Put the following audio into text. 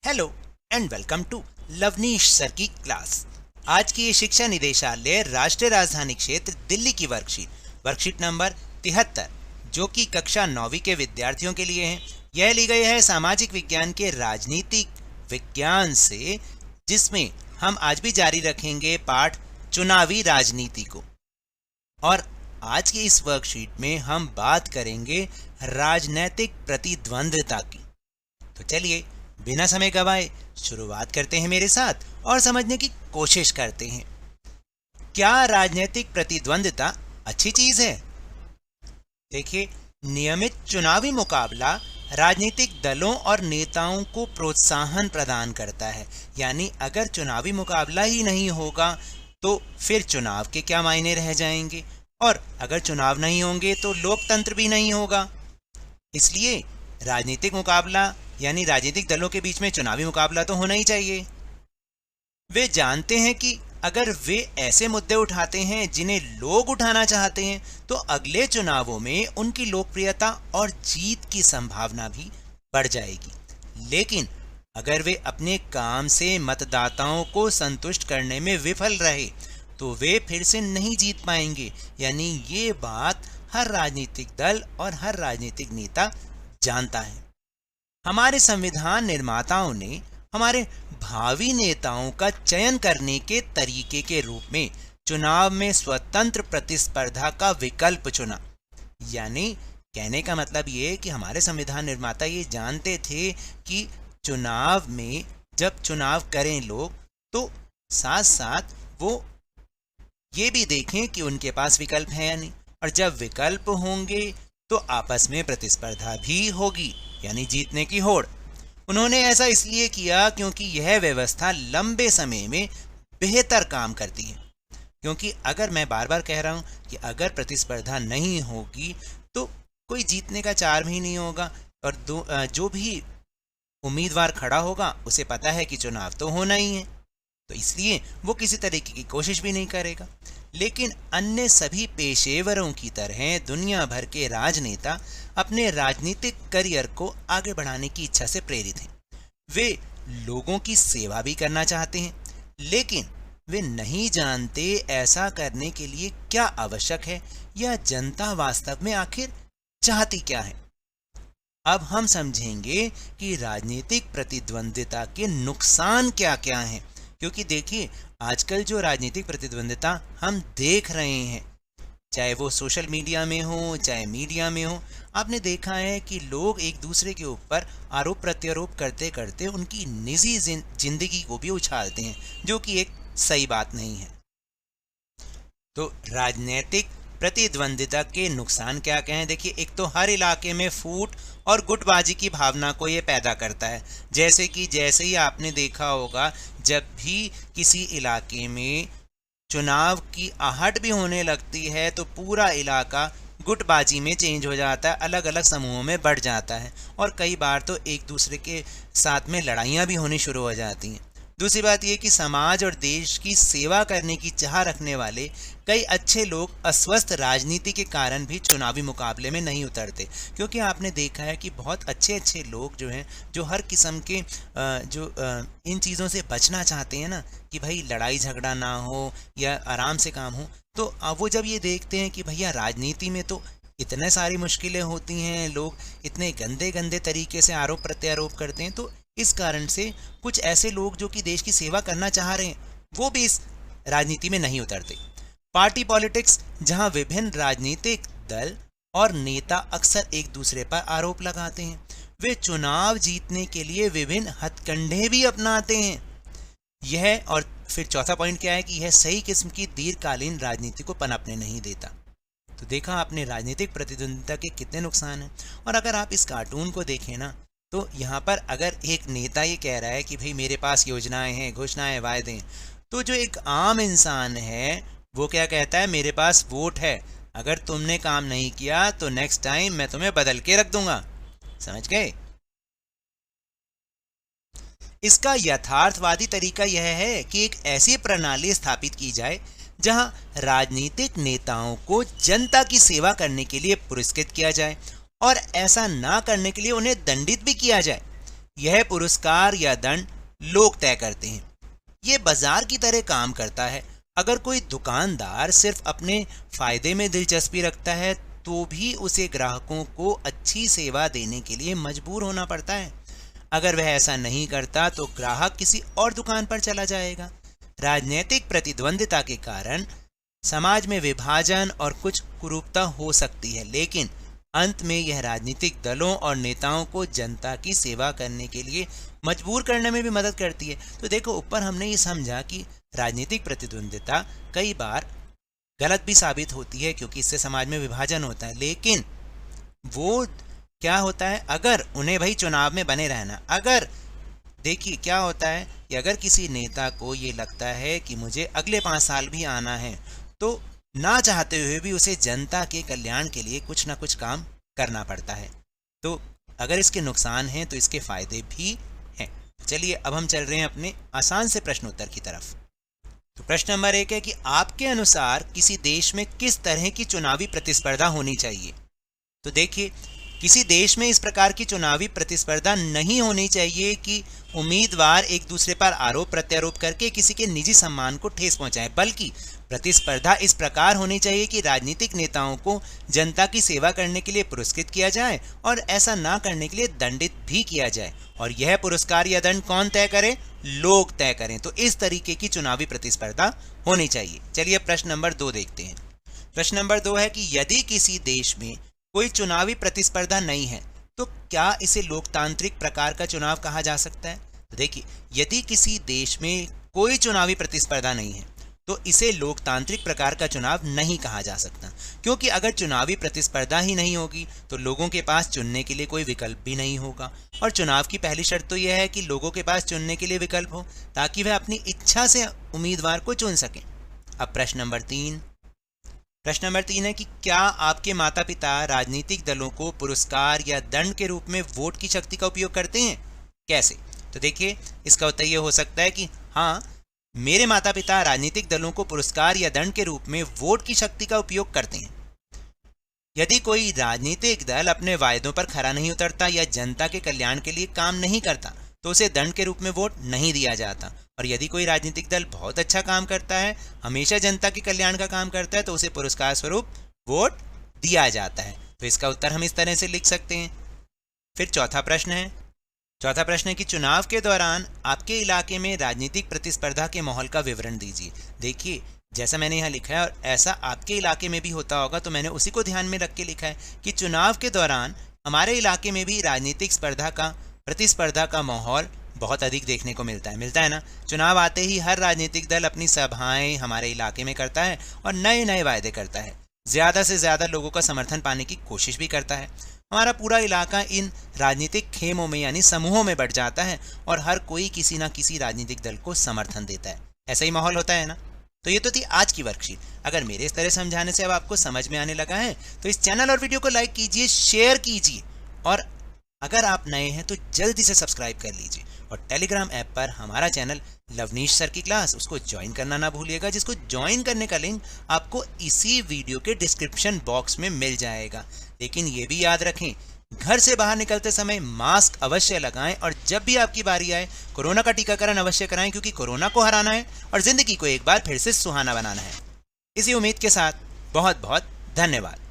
Hello and welcome to Lovneesh sir की class. आज की ये शिक्षा निदेशालय राष्ट्रीय राजधानी क्षेत्र दिल्ली की वर्कशीट नंबर 73 जो कि कक्षा 9वीं के विद्यार्थियों के लिए है। यह ली गई है सामाजिक विज्ञान के राजनीतिक विज्ञान से, जिसमें हम आज भी जारी रखेंगे पाठ चुनावी राजनीति को। और आज की इस वर्कशीट में हम बात करेंगे राजनैतिक प्रतिद्वंद्विता की। तो चलिए बिना समय गवाए शुरुआत करते हैं मेरे साथ और समझने की कोशिश करते हैं। क्या राजनीतिक प्रतिद्वंद्विता अच्छी चीज है? देखिए, नियमित चुनावी मुकाबला राजनीतिक दलों और नेताओं को प्रोत्साहन प्रदान करता है। यानी अगर चुनावी मुकाबला ही नहीं होगा तो फिर चुनाव के क्या मायने रह जाएंगे, और अगर चुनाव नहीं होंगे तो लोकतंत्र भी नहीं होगा। इसलिए राजनीतिक मुकाबला यानी राजनीतिक दलों के बीच में चुनावी मुकाबला तो होना ही चाहिए। वे जानते हैं कि अगर वे ऐसे मुद्दे उठाते हैं जिन्हें लोग उठाना चाहते हैं तो अगले चुनावों में उनकी लोकप्रियता और जीत की संभावना भी बढ़ जाएगी। लेकिन अगर वे अपने काम से मतदाताओं को संतुष्ट करने में विफल रहे तो वे फिर से नहीं जीत पाएंगे। यानी ये बात हर राजनीतिक दल और हर राजनीतिक नेता जानता है। हमारे संविधान निर्माताओं ने हमारे भावी नेताओं का चयन करने के तरीके के रूप में चुनाव में स्वतंत्र प्रतिस्पर्धा का विकल्प चुना। यानी कहने का मतलब ये कि हमारे संविधान निर्माता ये जानते थे कि चुनाव में जब चुनाव करें लोग तो साथ साथ वो ये भी देखें कि उनके पास विकल्प है या नहीं, और जब विकल्प होंगे तो आपस में प्रतिस्पर्धा भी होगी, यानी जीतने की होड़। उन्होंने ऐसा इसलिए किया क्योंकि यह व्यवस्था लंबे समय में बेहतर काम करती है। क्योंकि अगर मैं बार बार कह रहा हूं कि अगर प्रतिस्पर्धा नहीं होगी तो कोई जीतने का चार्म ही नहीं होगा, और जो भी उम्मीदवार खड़ा होगा उसे पता है कि चुनाव तो होना ही है, तो इसलिए वो किसी तरीके की कोशिश भी नहीं करेगा। लेकिन अन्य सभी पेशेवरों की तरह दुनिया भर के राजनेता अपने राजनीतिक करियर को आगे बढ़ाने की इच्छा से प्रेरित हैं। वे लोगों की सेवा भी करना चाहते हैं, लेकिन वे नहीं जानते ऐसा करने के लिए क्या आवश्यक है या जनता वास्तव में आखिर चाहती क्या है। अब हम समझेंगे कि राजनीतिक प्रतिद्वंद्विता के नुकसान क्या क्या हैं। क्योंकि देखिए, आजकल जो राजनीतिक प्रतिद्वंद्विता हम देख रहे हैं, चाहे वो सोशल मीडिया में हो चाहे मीडिया में हो, आपने देखा है कि लोग एक दूसरे के ऊपर आरोप प्रत्यारोप करते करते उनकी निजी जिंदगी को भी उछालते हैं, जो कि एक सही बात नहीं है। तो राजनीतिक प्रतिद्वंद्विता के नुकसान क्या क्या हैं? देखिए, एक तो हर इलाके में फूट और गुटबाजी की भावना को ये पैदा करता है। जैसे ही आपने देखा होगा, जब भी किसी इलाके में चुनाव की आहट भी होने लगती है तो पूरा इलाका गुटबाजी में चेंज हो जाता है, अलग अलग समूहों में बढ़ जाता है, और कई बार तो एक दूसरे के साथ में लड़ाइयाँ भी होनी शुरू हो जाती हैं। दूसरी बात यह कि समाज और देश की सेवा करने की चाह रखने वाले कई अच्छे लोग अस्वस्थ राजनीति के कारण भी चुनावी मुकाबले में नहीं उतरते। क्योंकि आपने देखा है कि बहुत अच्छे लोग जो हैं, जो हर किस्म के इन चीज़ों से बचना चाहते हैं ना, कि भाई लड़ाई झगड़ा ना हो या आराम से काम हो, तो वो जब ये देखते हैं कि भैया राजनीति में तो इतने सारी मुश्किलें होती हैं, लोग इतने गंदे गंदे तरीके से आरोप प्रत्यारोप करते हैं, तो इस कारण से कुछ ऐसे लोग जो कि देश की सेवा करना चाह रहे हैं वो भी इस राजनीति में नहीं उतरते। पार्टी पॉलिटिक्स, जहां विभिन्न राजनीतिक दल और नेता अक्सर एक दूसरे पर आरोप लगाते हैं, वे चुनाव जीतने के लिए विभिन्न हथकंडे भी अपनाते हैं। यह, और फिर चौथा पॉइंट क्या है कि यह सही किस्म की दीर्घकालीन राजनीति को पनपने नहीं देता। तो देखा आपने राजनीतिक प्रतिद्वंद्विता के कितने नुकसान हैं। और अगर आप इस कार्टून को देखें ना, तो यहाँ पर अगर एक नेता ये कह रहा है कि भाई मेरे पास योजनाएं हैं, घोषणाएं, वायदे हैं, तो जो एक आम इंसान है वो क्या कहता है? मेरे पास वोट है, अगर तुमने काम नहीं किया तो नेक्स्ट टाइम मैं तुम्हें बदल के रख दूंगा। समझ गए? इसका यथार्थवादी तरीका यह है कि एक ऐसी प्रणाली स्थापित की जाए जहां राजनीतिक नेताओं को जनता की सेवा करने के लिए पुरस्कृत किया जाए और ऐसा ना करने के लिए उन्हें दंडित भी किया जाए। यह पुरस्कार या दंड लोग तय करते हैं। ये बाजार की तरह काम करता है। अगर कोई दुकानदार सिर्फ अपने फायदे में दिलचस्पी रखता है तो भी उसे ग्राहकों को अच्छी सेवा देने के लिए मजबूर होना पड़ता है। अगर वह ऐसा नहीं करता तो ग्राहक किसी और दुकान पर चला जाएगा। राजनीतिक प्रतिद्वंदिता के कारण समाज में विभाजन और कुछ कुरूपता हो सकती है, लेकिन अंत में यह राजनीतिक दलों और नेताओं को जनता की सेवा करने के लिए मजबूर करने में भी मदद करती है। तो देखो, ऊपर हमने ये समझा कि राजनीतिक प्रतिद्वंदिता कई बार गलत भी साबित होती है क्योंकि इससे समाज में विभाजन होता है, लेकिन वो क्या होता है, अगर उन्हें भाई चुनाव में बने रहना, अगर देखिए क्या होता है कि अगर किसी नेता को ये लगता है कि मुझे अगले 5 साल भी आना है तो ना चाहते हुए भी उसे जनता के कल्याण के लिए कुछ ना कुछ काम करना पड़ता है। तो अगर इसके नुकसान हैं तो इसके फायदे भी हैं। चलिए अब हम चल रहे हैं अपने आसान से प्रश्न उत्तर की तरफ। तो प्रश्न नंबर 1 है कि आपके अनुसार किसी देश में किस तरह की चुनावी प्रतिस्पर्धा होनी चाहिए। तो देखिए, किसी देश में इस प्रकार की चुनावी प्रतिस्पर्धा नहीं होनी चाहिए कि उम्मीदवार एक दूसरे पर आरोप प्रत्यारोप करके किसी के निजी सम्मान को ठेस पहुंचाएं, बल्कि प्रतिस्पर्धा इस प्रकार होनी चाहिए कि राजनीतिक नेताओं को जनता की सेवा करने के लिए पुरस्कृत किया जाए और ऐसा ना करने के लिए दंडित भी किया जाए, और यह पुरस्कार या दंड कौन तय करे, लोग तय करें। तो इस तरीके की चुनावी प्रतिस्पर्धा होनी चाहिए। चलिए प्रश्न नंबर 2 देखते हैं। प्रश्न नंबर 2 है कि यदि किसी देश में कोई चुनावी प्रतिस्पर्धा नहीं है तो क्या इसे लोकतांत्रिक प्रकार का चुनाव कहा जा सकता है। तो देखिए, यदि किसी देश में कोई चुनावी प्रतिस्पर्धा नहीं है तो इसे लोकतांत्रिक प्रकार का चुनाव नहीं कहा जा सकता, क्योंकि अगर चुनावी प्रतिस्पर्धा ही नहीं होगी तो लोगों के पास चुनने के लिए कोई विकल्प भी नहीं होगा, और चुनाव की पहली शर्त तो यह है कि लोगों के पास चुनने के लिए विकल्प हो ताकि वह अपनी इच्छा से उम्मीदवार को चुन सकें। अब प्रश्न नंबर 3 है कि क्या आपके माता पिता राजनीतिक दलों को पुरस्कार या दंड के रूप में वोट की शक्ति का उपयोग करते हैं, कैसे। तो देखिए, इसका उत्तर ये हो सकता है कि हाँ, मेरे माता पिता राजनीतिक दलों को पुरस्कार या दंड के रूप में वोट की शक्ति का उपयोग करते हैं। यदि कोई राजनीतिक दल अपने वायदों पर खरा नहीं उतरता या जनता के कल्याण के लिए काम नहीं करता तो उसे दंड के रूप में वोट नहीं दिया जाता, और यदि कोई राजनीतिक दल बहुत अच्छा काम करता है, हमेशा जनता के कल्याण का काम करता है, तो उसे पुरस्कार स्वरूप वोट दिया जाता है। तो इसका उत्तर हम इस तरह से लिख सकते हैं। फिर चौथा प्रश्न है कि चुनाव के दौरान आपके इलाके में राजनीतिक प्रतिस्पर्धा के माहौल का विवरण दीजिए। देखिए, जैसा मैंने यहाँ लिखा है और ऐसा आपके इलाके में भी होता होगा, तो मैंने उसी को ध्यान में रख के लिखा है कि चुनाव के दौरान हमारे इलाके में भी राजनीतिक प्रतिस्पर्धा का माहौल बहुत अधिक देखने को मिलता है ना। चुनाव आते ही हर राजनीतिक दल अपनी सभाएं हमारे इलाके में करता है और नए नए वायदे करता है, ज़्यादा से ज़्यादा लोगों का समर्थन पाने की कोशिश भी करता है। हमारा पूरा इलाका इन राजनीतिक खेमों में यानी समूहों में बढ़ जाता है और हर कोई किसी ना किसी राजनीतिक दल को समर्थन देता है। ऐसा ही माहौल होता है ना। तो ये तो थी आज की वर्कशीट। अगर मेरे इस तरह समझाने से अब आपको समझ में आने लगा है तो इस चैनल और वीडियो को लाइक कीजिए, शेयर कीजिए, और अगर आप नए हैं तो जल्दी से सब्सक्राइब कर लीजिए, और टेलीग्राम ऐप पर हमारा चैनल लवनीश सर की क्लास, उसको ज्वाइन करना ना भूलिएगा, जिसको ज्वाइन करने का लिंक आपको इसी वीडियो के डिस्क्रिप्शन बॉक्स में मिल जाएगा। लेकिन ये भी याद रखें, घर से बाहर निकलते समय मास्क अवश्य लगाएं, और जब भी आपकी बारी आए कोरोना का टीकाकरण अवश्य कराएं, क्योंकि कोरोना को हराना है और जिंदगी को एक बार फिर से सुहाना बनाना है। इसी उम्मीद के साथ बहुत बहुत धन्यवाद।